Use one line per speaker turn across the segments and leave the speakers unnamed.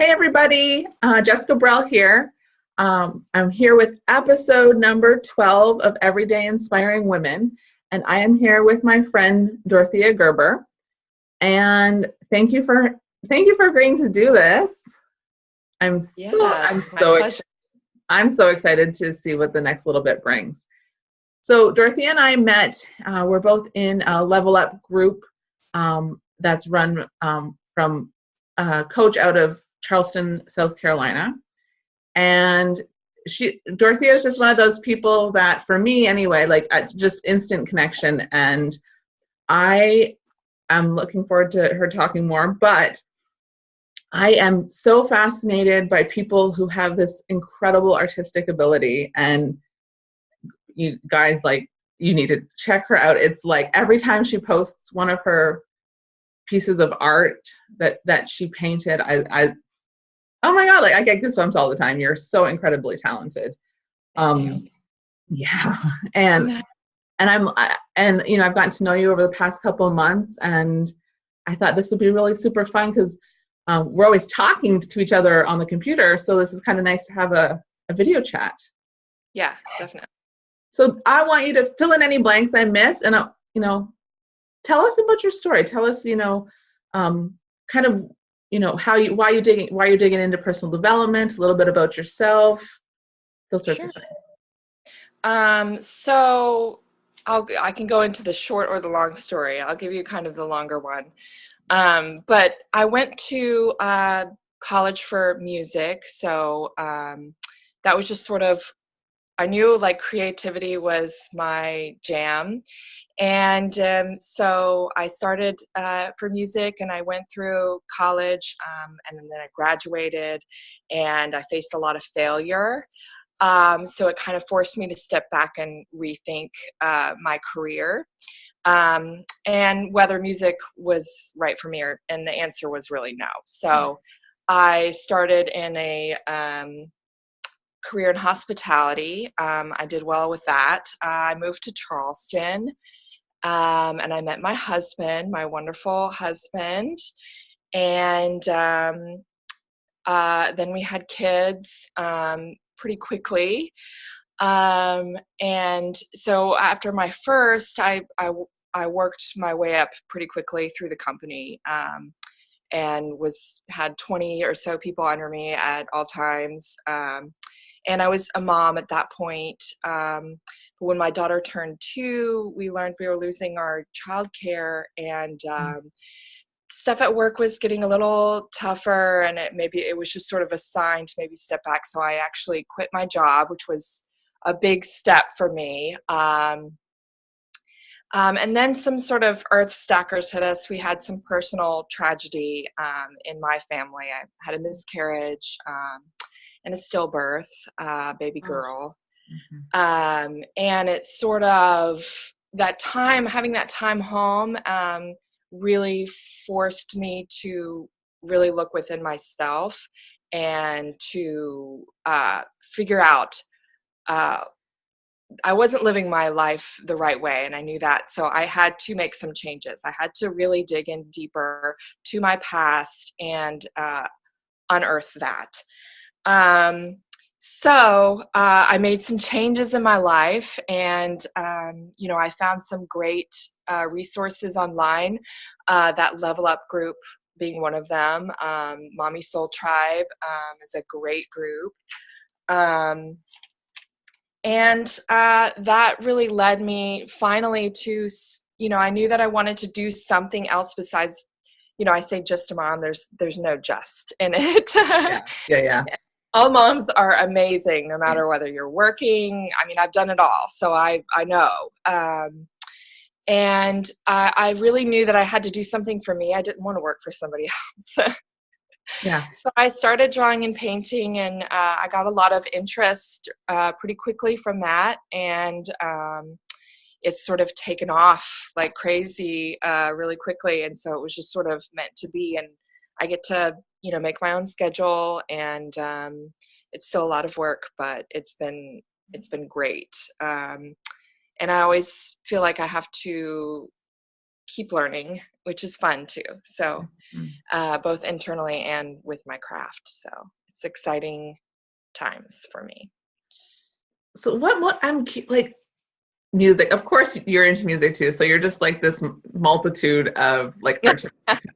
Hey everybody, Jessica Brell here. I'm here with episode number 12 of Everyday Inspiring Women, and I am here with my friend Dorothea Gerber. And thank you for agreeing to do this. I'm so excited to see what the next little bit brings. So Dorothea and I met. We're both in a Level Up group that's run from a coach out of Charleston, South Carolina. And Dorothea is just one of those people that, for me anyway, just instant connection. And I am looking forward to her talking more, but I am so fascinated by people who have this incredible artistic ability. And you guys, you need to check her out. It's like every time she posts one of her pieces of art that she painted, I oh my God, I get goosebumps all the time. You're so incredibly talented. Yeah. And I've gotten to know you over the past couple of months, and I thought this would be really super fun because we're always talking to each other on the computer. So this is kind of nice to have a video chat.
Yeah, definitely.
So I want you to fill in any blanks I miss, and tell us about your story. Tell us, kind of, why you're digging into personal development, a little bit about yourself, those sorts of things.
So I can go into the short or the long story. I'll give you kind of the longer one. But I went to college for music, so that was just sort of, I knew creativity was my jam. And so I started for music, and I went through college, and then I graduated, and I faced a lot of failure. So it kind of forced me to step back and rethink my career, and whether music was right for me, and the answer was really no. So I started in a career in hospitality. I did well with that. I moved to Charleston. And I met my husband, my wonderful husband, and then we had kids pretty quickly. And so after my first, I worked my way up pretty quickly through the company, and had 20 or so people under me at all times. And I was a mom at that point. When my daughter turned 2, we learned we were losing our childcare, and stuff at work was getting a little tougher, and it was just sort of a sign to maybe step back. So I actually quit my job, which was a big step for me. And then some sort of earth stackers hit us. We had some personal tragedy in my family. I had a miscarriage and a stillbirth baby girl. And it's sort of that time, having that time home, really forced me to really look within myself and to figure out I wasn't living my life the right way, and I knew that. So I had to make some changes. I had to really dig in deeper to my past and unearth that. So I made some changes in my life, and I found some great resources online, that Level Up group being one of them. Mommy Soul Tribe is a great group. And that really led me finally to, I knew that I wanted to do something else besides, I say just a mom, there's no just in it.
Yeah.
All moms are amazing, no matter whether you're working. I mean, I've done it all, so I know. And I really knew that I had to do something for me. I didn't want to work for somebody else.
Yeah.
So I started drawing and painting, and I got a lot of interest pretty quickly from that. And it's sort of taken off like crazy really quickly. And so it was just sort of meant to be. And I get to, make my own schedule, and it's still a lot of work, but it's been great. And I always feel like I have to keep learning, which is fun too. So both internally and with my craft. So it's exciting times for me.
So what like music, of course you're into music too. So you're just like this multitude of like artistic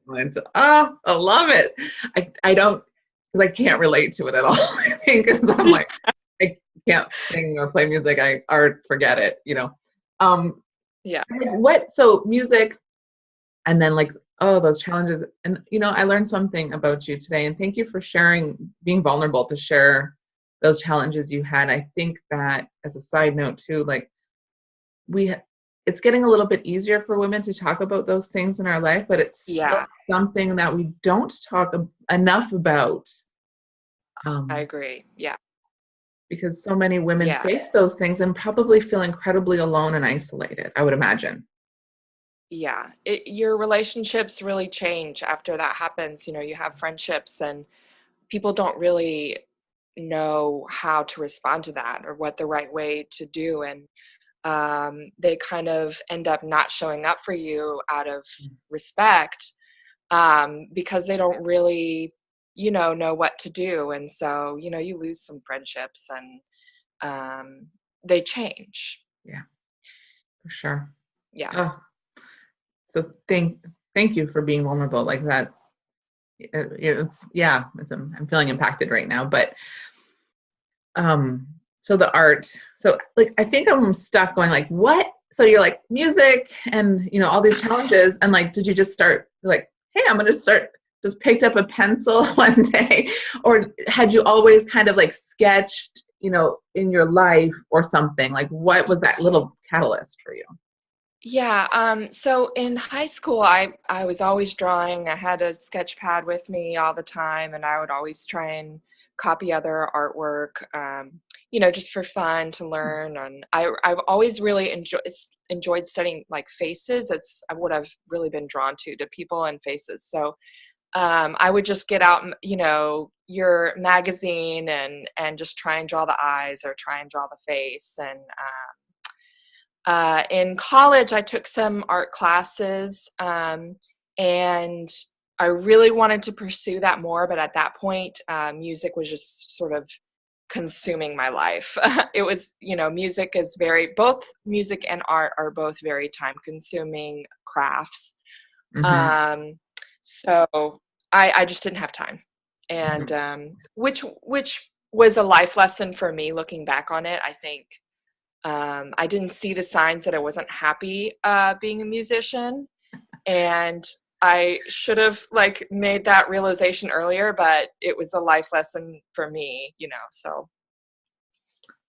talent. Oh, I love it. I don't, because I can't relate to it at all. I think because I'm like, I can't sing or play music. Or forget it, you know.
Yeah.
So music, and then like, oh, those challenges. And, you know, I learned something about you today, and thank you for sharing, being vulnerable to share those challenges you had. I think that, as a side note too, like it's getting a little bit easier for women to talk about those things in our life, but it's still something that we don't talk enough about.
I agree. Yeah.
Because so many women face those things and probably feel incredibly alone and isolated, I would imagine.
Yeah. Your relationships really change after that happens. You know, you have friendships and people don't really know how to respond to that or what the right way to do. And they kind of end up not showing up for you out of respect because they don't really, know what to do. And so, you lose some friendships and they change.
Yeah, for sure.
Yeah.
Oh, so thank you for being vulnerable like that. I'm feeling impacted right now, but so the art, so like I think I'm stuck going like, what? So you're like music and all these challenges, and like, did you just start like, hey, I'm gonna start, just picked up a pencil one day, or had you always kind of like sketched in your life or something? Like, what was that little catalyst for you?
Yeah. So in high school, I was always drawing. I had a sketch pad with me all the time, and I would always try and copy other artwork, just for fun to learn. And I've always really enjoyed studying like faces. That's what I've really been drawn to people and faces. So I would just get out, your magazine and just try and draw the eyes or try and draw the face. And in college, I took some art classes, and I really wanted to pursue that more. But at that point, music was just sort of consuming my life. It was, both music and art are both very time-consuming crafts.
Mm-hmm.
So I just didn't have time, and which was a life lesson for me looking back on it. I think I didn't see the signs that I wasn't happy being a musician, and I should have like made that realization earlier, but it was a life lesson for me, so.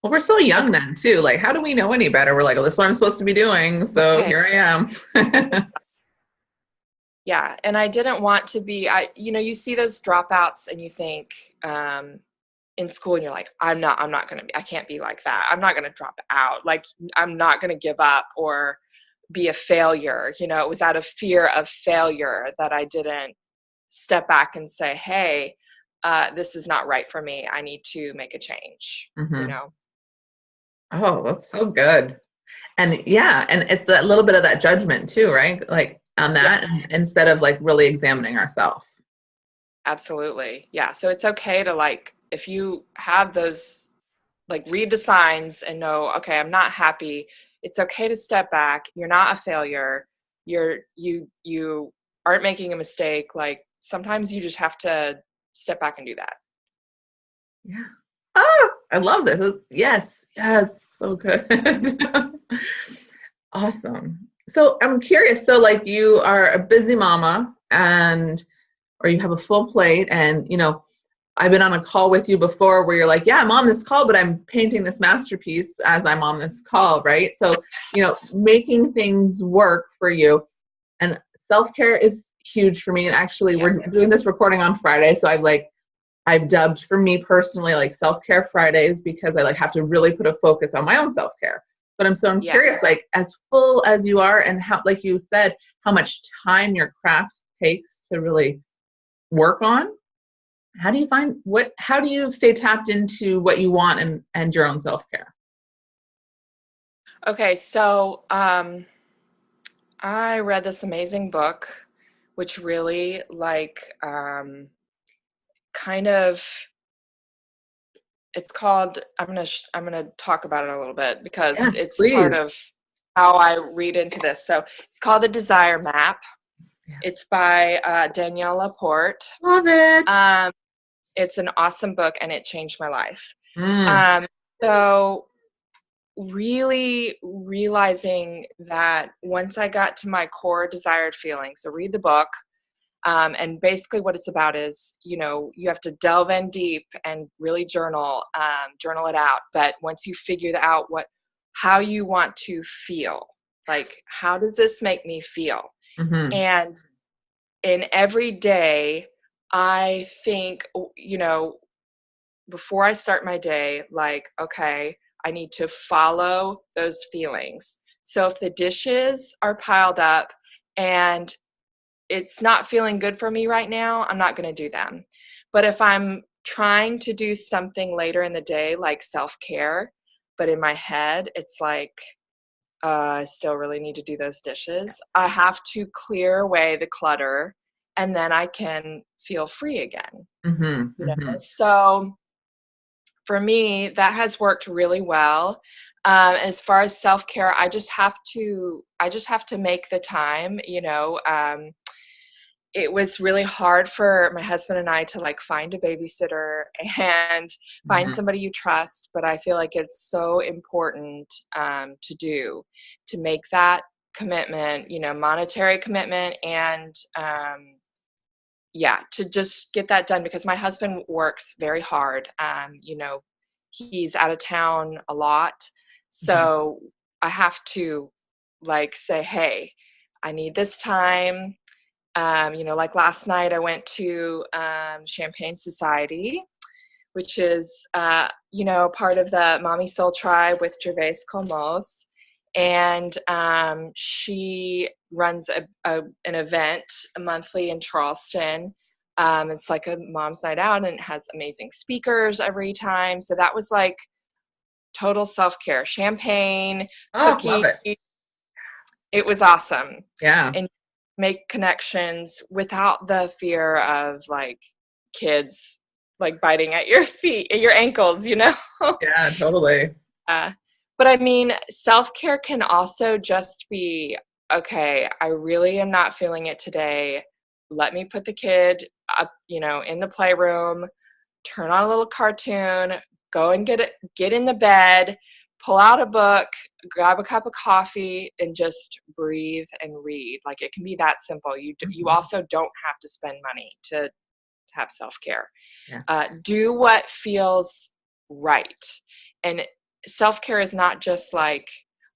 Well, we're so young then too. Like, how do we know any better? We're like, oh, this is what I'm supposed to be doing. So here I am.
Yeah. And I didn't want to be, you see those dropouts and you think, in school and you're like, I can't be like that. I'm not going to drop out. Like, I'm not going to give up or be a failure. It was out of fear of failure that I didn't step back and say, hey, this is not right for me. I need to make a change,
Oh, that's so good. And yeah, and it's that little bit of that judgment too, right? Like on that, instead of like really examining ourselves.
Absolutely. Yeah. So it's okay to like, if you have those, like read the signs and know, okay, I'm not happy. It's okay to step back. You're not a failure. You aren't making a mistake. Like sometimes you just have to step back and do that.
Yeah. Oh, I love this. Yes. So good. Awesome. So I'm curious. So like you are a busy mama or you have a full plate, and I've been on a call with you before where you're like, yeah, I'm on this call, but I'm painting this masterpiece as I'm on this call, right? So, making things work for you. And self-care is huge for me. And actually, we're doing this recording on Friday. So I've dubbed, for me personally, like self-care Fridays, because I like have to really put a focus on my own self-care. But I'm curious, like as full as you are, and how, like you said, how much time your craft takes to really work on. How do you stay tapped into what you want and your own self-care?
Okay. So, I read this amazing book, which really like kind of it's called I'm gonna talk about it a little bit because
Yes,
it's part
please.
of how I read into this. So it's called The Desire Map.
Yeah.
It's by Danielle Laporte.
Love it.
Um, it's an awesome book and it changed my life.
Mm.
Um, so really realizing that once I got to my core desired feelings, so read the book. And basically what it's about is, you have to delve in deep and really journal it out. But once you figure out how you want to feel, like, how does this make me feel?
Mm-hmm.
And in every day, I think, before I start my day, like, okay, I need to follow those feelings. So if the dishes are piled up and it's not feeling good for me right now, I'm not going to do them. But if I'm trying to do something later in the day, like self-care, but in my head, it's like, I still really need to do those dishes, I have to clear away the clutter and then I can feel free again.
Mm-hmm. Mm-hmm.
So for me, that has worked really well. As far as self-care, I just have to make the time. It was really hard for my husband and I to like find a babysitter and find
Mm-hmm.
somebody you trust. But I feel like it's so important to make that commitment, monetary commitment, and yeah, to just get that done because my husband works very hard. He's out of town a lot.
Mm-hmm.
So I have to like say, hey, I need this time. Like last night I went to Champagne Society, which is, part of the Mommy Soul Tribe with Gervais Colmos. And she runs an event monthly in Charleston. It's like a mom's night out and it has amazing speakers every time. So that was like total self-care, champagne,
Oh, love
cookies.
it.
It was awesome.
Yeah.
And make connections without the fear of like kids like biting at your feet, at your ankles.
Yeah, totally.
uh, but I mean, self-care can also just be, okay, I really am not feeling it today. Let me put the kid up, in the playroom, turn on a little cartoon, go and get in the bed, pull out a book, grab a cup of coffee, and just breathe and read. Like, it can be that simple. You
Mm-hmm.
also don't have to spend money to have self-care.
Yes.
Do what feels right. And self-care is not just like,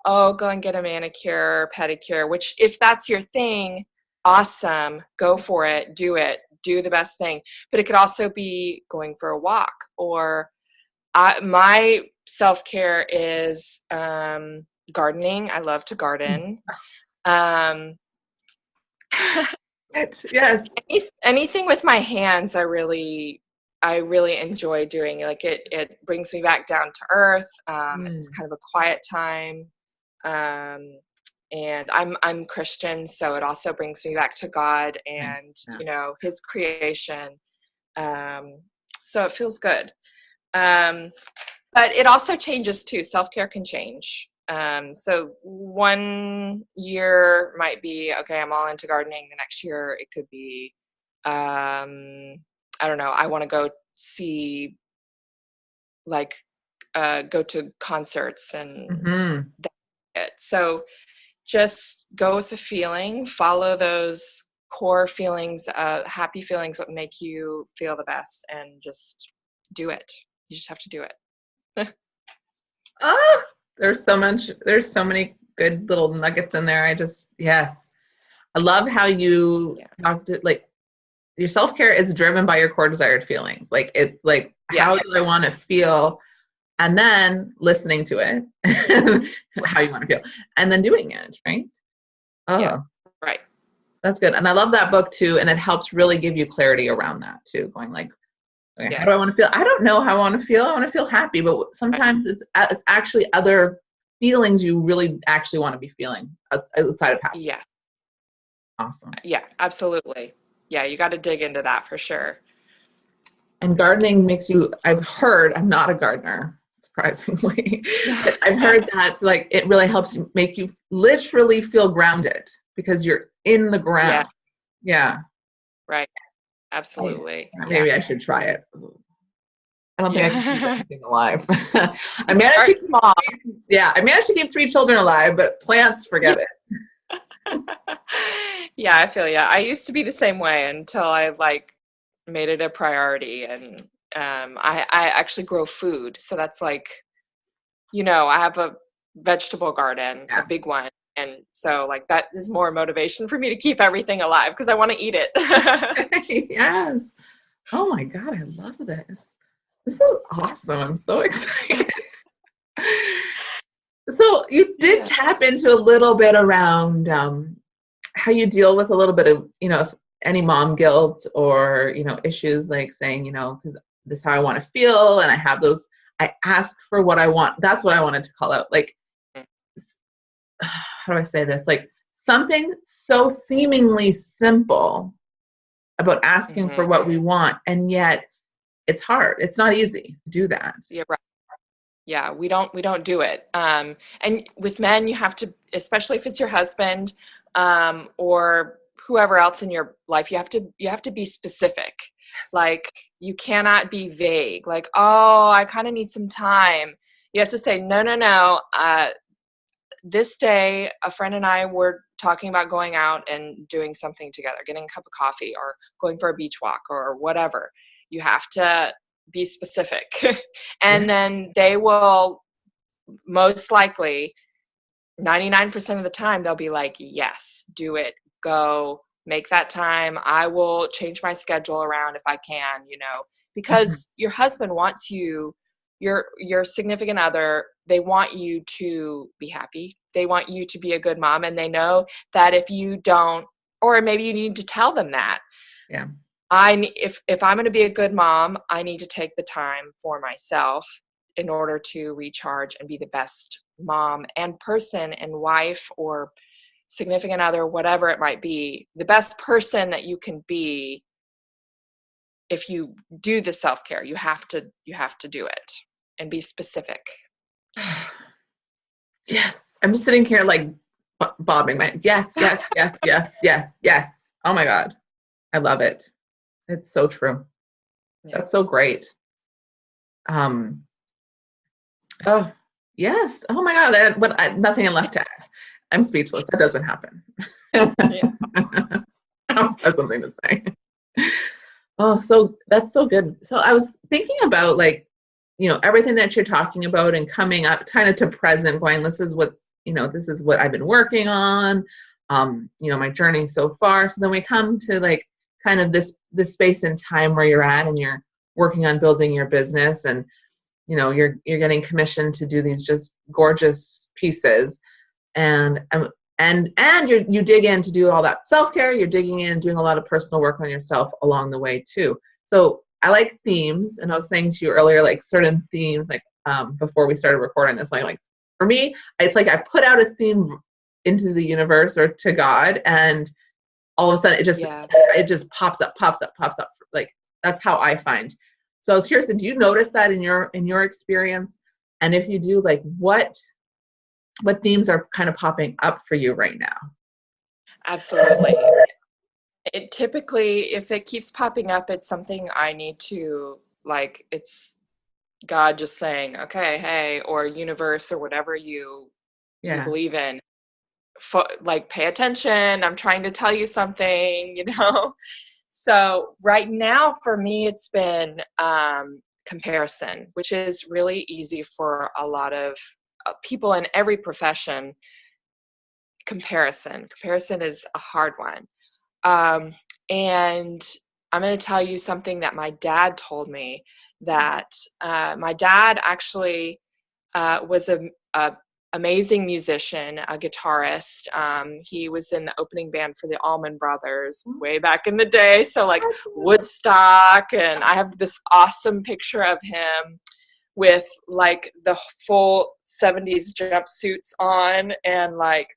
oh, go and get a manicure, pedicure, which if that's your thing, awesome, go for it, do the best thing. But it could also be going for a walk, or my self-care is gardening. I love to garden. Um,
It, yes.
anything with my hands, I really enjoy doing. Like, it brings me back down to earth. It's
Mm.
kind of a quiet time. Um, and I'm Christian, so it also brings me back to God
Nice.
and,
Yeah.
his creation. Um, so it feels good. Um, but it also changes too. Self-care can change. So one year might be, okay, I'm all into gardening. The next year it could be, I don't know, I want to go see, like, go to concerts and
Mm-hmm.
that's it. So just go with the feeling, follow those core feelings, happy feelings, what make you feel the best, and just do it. You just have to do it.
Oh, there's so many good little nuggets in there. Yes. I love how you
Yeah.
talked it like your self-care is driven by your core desired feelings. Like it's like,
Yeah.
how do I want to feel? And then listening to it, how you want to feel, and then doing it, right?
Yeah.
Oh,
Right.
that's good. And I love that book too. And it helps really give you clarity around that too. Going like, okay, how do I
Yes.
want to feel? I don't know how I want to feel. I want to feel happy, but
Right.
sometimes it's actually other feelings you really actually want to be feeling outside of happy.
Yeah.
Awesome.
Yeah, absolutely. Yeah, you got to dig into that for sure.
And gardening makes you, I've heard, I'm not a gardener, surprisingly, but I've heard that like it really helps make you literally feel grounded because you're in the
Yeah,
ground. Yeah.
right. Absolutely. Yeah.
Maybe I should try it. I don't think I can keep
Yeah.
anything alive. I managed to
Start
keep,
small.
yeah, I managed to keep 3 children alive, but plants, forget it.
Yeah, I feel yeah. I used to be the same way until I like made it a priority, and I actually grow food, so that's like, I have a vegetable garden, a
Yeah.
big one, and so like that is more motivation for me to keep everything alive because I want to eat it.
Yes. Oh my God, I love this. This is awesome. I'm so excited. So you did
Yeah.
tap into a little bit around how you deal with a little bit of, if any mom guilt or, issues like saying, because this is how I want to feel and I have those, I ask for what I want. That's what I wanted to call out. Like, how do I say this? Like something so seemingly simple about asking
Hmm.
for what we want, and yet it's hard. It's not easy to do that.
Yeah, right. Yeah, we don't do it. And with men, you have to, especially if it's your husband, or whoever else in your life, you have to be specific.
Yes.
Like you cannot be vague. Like, oh, I kind of need some time. You have to say, no, no, no. This day, a friend and I were talking about going out and doing something together, getting a cup of coffee or going for a beach walk or whatever. You have to be specific.
Yeah.
And then they will most likely 99% of the time they'll be like, yes, do it, go, make that time. I will change my schedule around if I can,
Mhm.
because your husband wants you, your significant other, they want you to be happy, they want you to be a good mom, and they know that if you don't, or maybe you need to tell them that
Yeah.
if I'm going to be a good mom, I need to take the time for myself in order to recharge and be the best mom and person and wife or significant other, whatever it might be, the best person that you can be. If you do the self-care, you have to do it and be specific.
Yes. I'm just sitting here like bobbing my yes, yes, yes, yes, yes, yes. Oh my God. I love it. It's so true.
Yeah.
That's so great. Um, oh, yes. Oh my God. Nothing left to add. I'm speechless. That doesn't happen.
Yeah.
I almost have something to say. Oh, so that's so good. So I was thinking about like, everything that you're talking about and coming up kind of to present, going, this is what I've been working on, my journey so far. So then we come to like kind of this space and time where you're at and you're working on building your business, and you're getting commissioned to do these just gorgeous pieces, and you dig in to do all that self-care. You're digging in and doing a lot of personal work on yourself along the way too. So I like themes, and I was saying to you earlier, like certain themes, like before we started recording this, like for me, it's like I put out a theme into the universe or to God, and all of a sudden
Yeah.
it just pops up. Like that's how I find. So I was curious, do you notice that in your experience? And if you do, like what themes are kind of popping up for you right now?
Absolutely. It typically, if it keeps popping up, it's something I need to, like, it's God just saying, okay, hey, or universe or whatever you
Yeah.
believe in, like, pay attention. I'm trying to tell you something. So right now for me, it's been comparison, which is really easy for a lot of people in every profession. Comparison is a hard one. And I'm going to tell you something that my dad told me, that my dad actually was a amazing musician, a guitarist. He was in the opening band for the Allman Brothers way back in the day. So like Woodstock, and I have this awesome picture of him with like the full 70s jumpsuits on and like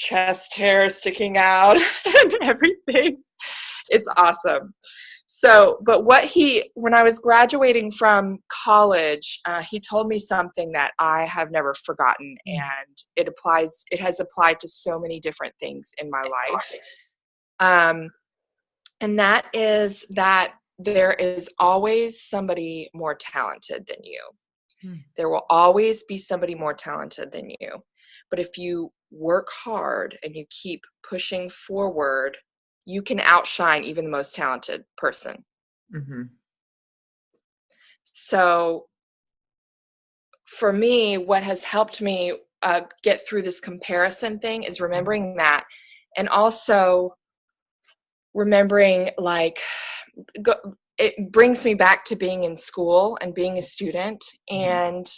chest hair sticking out and everything. It's awesome. So, but when I was graduating from college, he told me something that I have never forgotten, and it has applied to so many different things in my life. And that is that there is always somebody more talented than you. There will always be somebody more talented than you. But if you work hard and you keep pushing forward, you can outshine even the most talented person.
Mm-hmm.
So for me, what has helped me get through this comparison thing is remembering that, and also remembering, like, it brings me back to being in school and being a student. And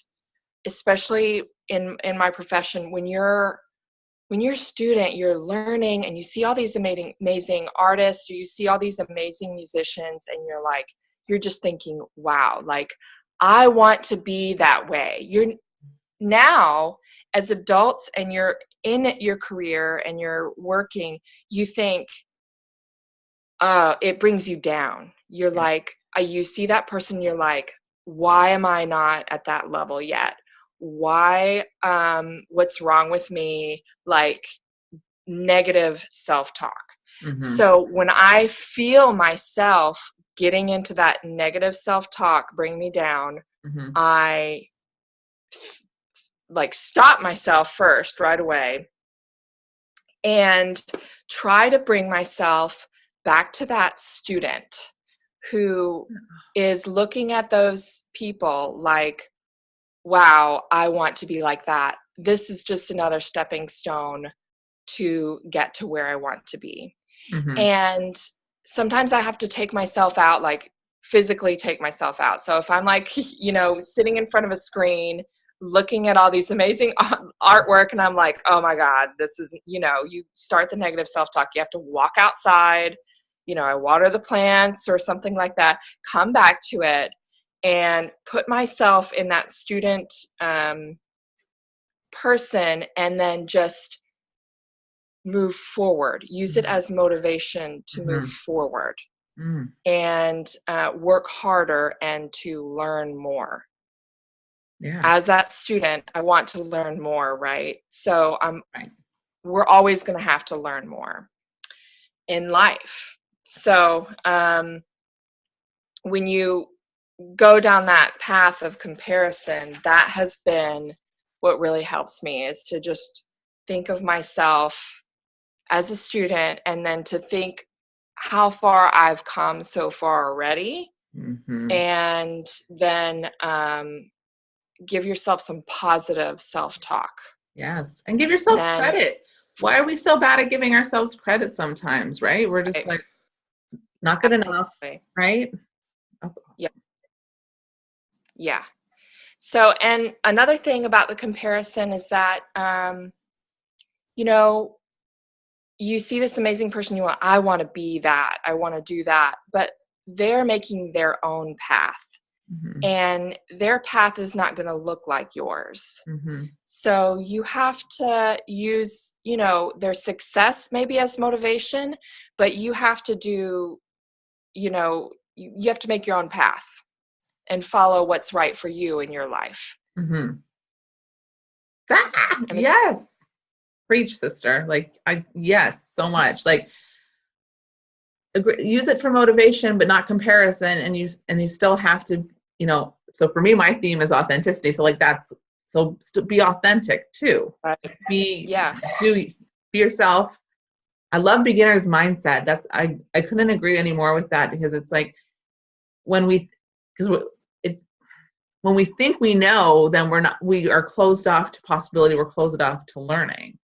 especially in my profession, when you're a student, you're learning and you see all these amazing artists, or you see all these amazing musicians, and you're just thinking, wow, like, I want to be that way. You're now, as adults, and you're in your career and you're working, you think, it brings you down. You're like, you see that person, you're like, why am I not at that level yet? Why, what's wrong with me? Like, negative self-talk. So when I feel myself getting into that negative self-talk, bring me down, I like stop myself first right away and try to bring myself back to that student who is looking at those people like, wow, I want to be like that. This is just another stepping stone to get to where I want to be. And sometimes I have to take myself out, like physically take myself out. So if I'm like, sitting in front of a screen, looking at all these amazing artwork, and I'm like, oh my God, this is, you start the negative self-talk. You have to walk outside, I water the plants or something like that, come back to it and put myself in that student person, and then just move forward, use it as motivation to move forward and work harder and to learn more. As that student, I want to learn more, right? So we're always going to have to learn more in life. So when you go down that path of comparison, that has been what really helps me, is to just think of myself as a student, and then to think how far I've come so far already, and then give yourself some positive self-talk.
Yes. And give yourself credit. Why are we so bad at giving ourselves credit sometimes, right? We're just like, not good enough, right? That's awesome.
Yeah. So, and another thing about the comparison is that, you see this amazing person, I want to be that, I want to do that, but they're making their own path, and their path is not going to look like yours. So you have to use, their success maybe as motivation, but you have to do, you have to make your own path and follow what's right for you in your life.
Yes. Preach, sister. Like, yes, so much. Like, use it for motivation, but not comparison. And you still have to, so for me, my theme is authenticity. So like, be authentic too.
Right.
So be yourself. I love beginner's mindset. I couldn't agree anymore with that, because it's like, when we think we know, then we are closed off to possibility. We're closed off to learning.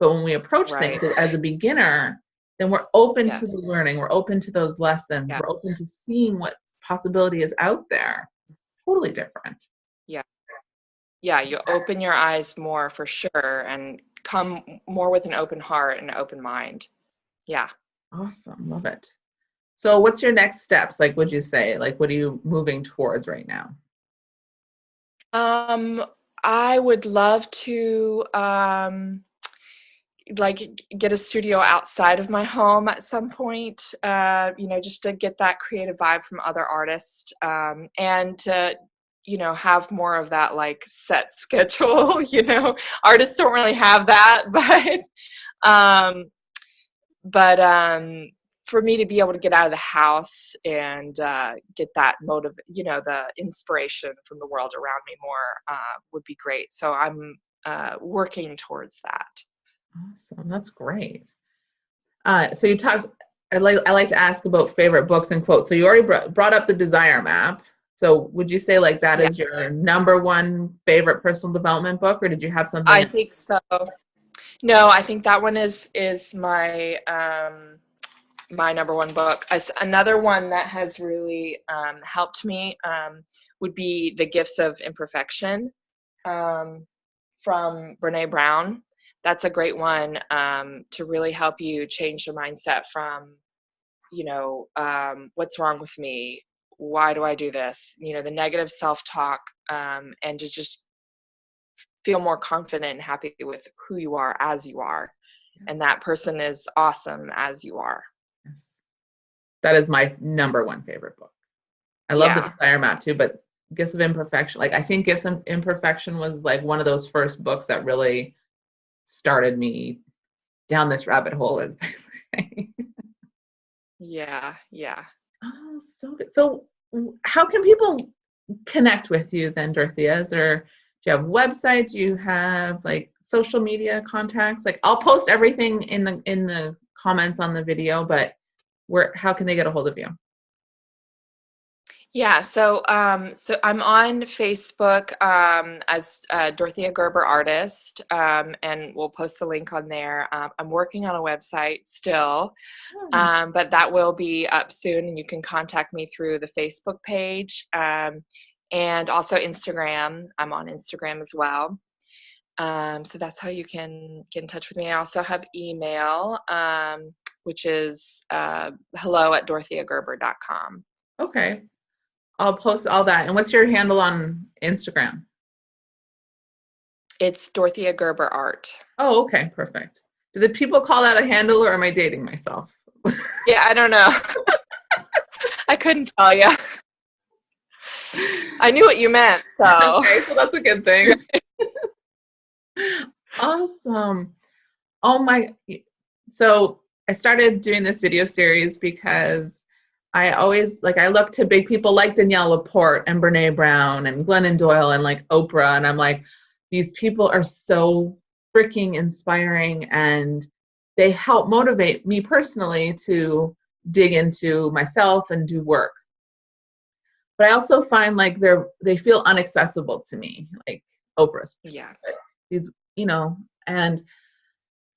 But when we approach things as a beginner, then we're open to the learning. We're open to those lessons. We're open to seeing what possibility is out there. Totally different.
Yeah, you open your eyes more, for sure, and come more with an open heart and an open mind. Yeah.
Awesome. Love it. So what's your next steps? Like, would you say, like, what are you moving towards right now?
I would love to like get a studio outside of my home at some point, just to get that creative vibe from other artists, and to, have more of that like set schedule. Artists don't really have that, for me to be able to get out of the house and get that the inspiration from the world around me more would be great. So I'm working towards that.
Awesome. That's great. So you talked, I like to ask about favorite books and quotes. So you already brought up the Desire Map. So would you say like that is your number one favorite personal development book, or did you have something?
I think so. No, I think that one is my my number one book. Another one that has really helped me would be The Gifts of Imperfection from Brene Brown. That's a great one to really help you change your mindset from, what's wrong with me? Why do I do this? The negative self-talk, and to just feel more confident and happy with who you are as you are. Yes. And that person is awesome as you are.
Yes. That is my number one favorite book. I love the Desire Map too, but Gifts of Imperfection, like I think Gifts of Imperfection was like one of those first books that really started me down this rabbit hole, as they say.
Yeah.
Oh, so good. So how can people connect with you then, Dorothea? Do you have websites? Do you have like social media contacts? Like I'll post everything in the comments on the video, but how can they get a hold of you?
Yeah, so I'm on Facebook as Dorothea Gerber Artist, and we'll post the link on there. I'm working on a website still, but that will be up soon, and you can contact me through the Facebook page, and also Instagram. I'm on Instagram as well. So that's how you can get in touch with me. I also have email, which is hello@dorotheagerber.com.
Okay. I'll post all that. And what's your handle on Instagram?
It's Dorothea Gerber Art.
Oh, okay. Perfect. Do the people call that a handle, or am I dating myself?
Yeah, I don't know. I couldn't tell you. I knew what you meant, so.
Okay, so that's a good thing. Awesome. So I started doing this video series because I always I look to big people like Danielle Laporte and Brene Brown and Glennon Doyle and like Oprah, and I'm like, these people are so freaking inspiring, and they help motivate me personally to dig into myself and do work. But I also find like they feel inaccessible to me, like Oprah's.
Yeah.
These, and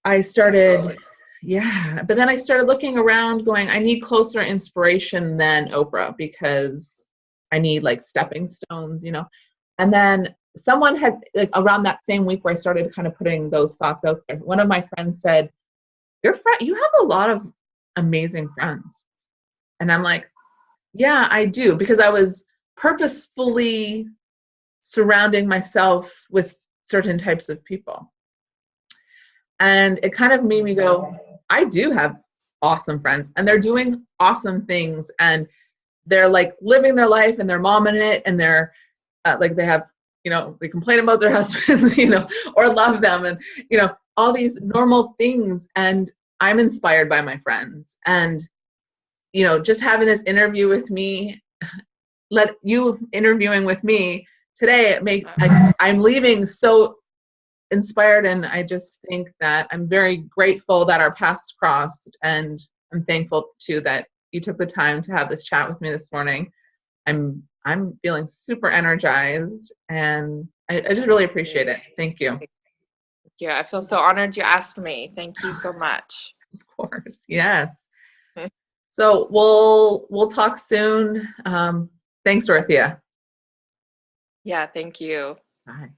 I started. Absolutely. Yeah, but then I started looking around going, I need closer inspiration than Oprah because I need like stepping stones, And then someone had, like around that same week where I started kind of putting those thoughts out there, one of my friends said, you have a lot of amazing friends. And I'm like, yeah, I do, because I was purposefully surrounding myself with certain types of people. And it kind of made me go, I do have awesome friends, and they're doing awesome things, and they're like living their life, and they're momming it, and they're like they have, they complain about their husbands, or love them, and all these normal things. And I'm inspired by my friends, and just having this interview with me, let you interviewing with me today, I'm leaving so inspired, and I just think that I'm very grateful that our paths crossed, and I'm thankful too that you took the time to have this chat with me this morning. I'm feeling super energized, and I just really appreciate it. Thank you.
Yeah, I feel so honored you asked me. Thank you so much.
Of course, yes. So we'll talk soon. Thanks, Dorothea.
Yeah, thank you.
Bye.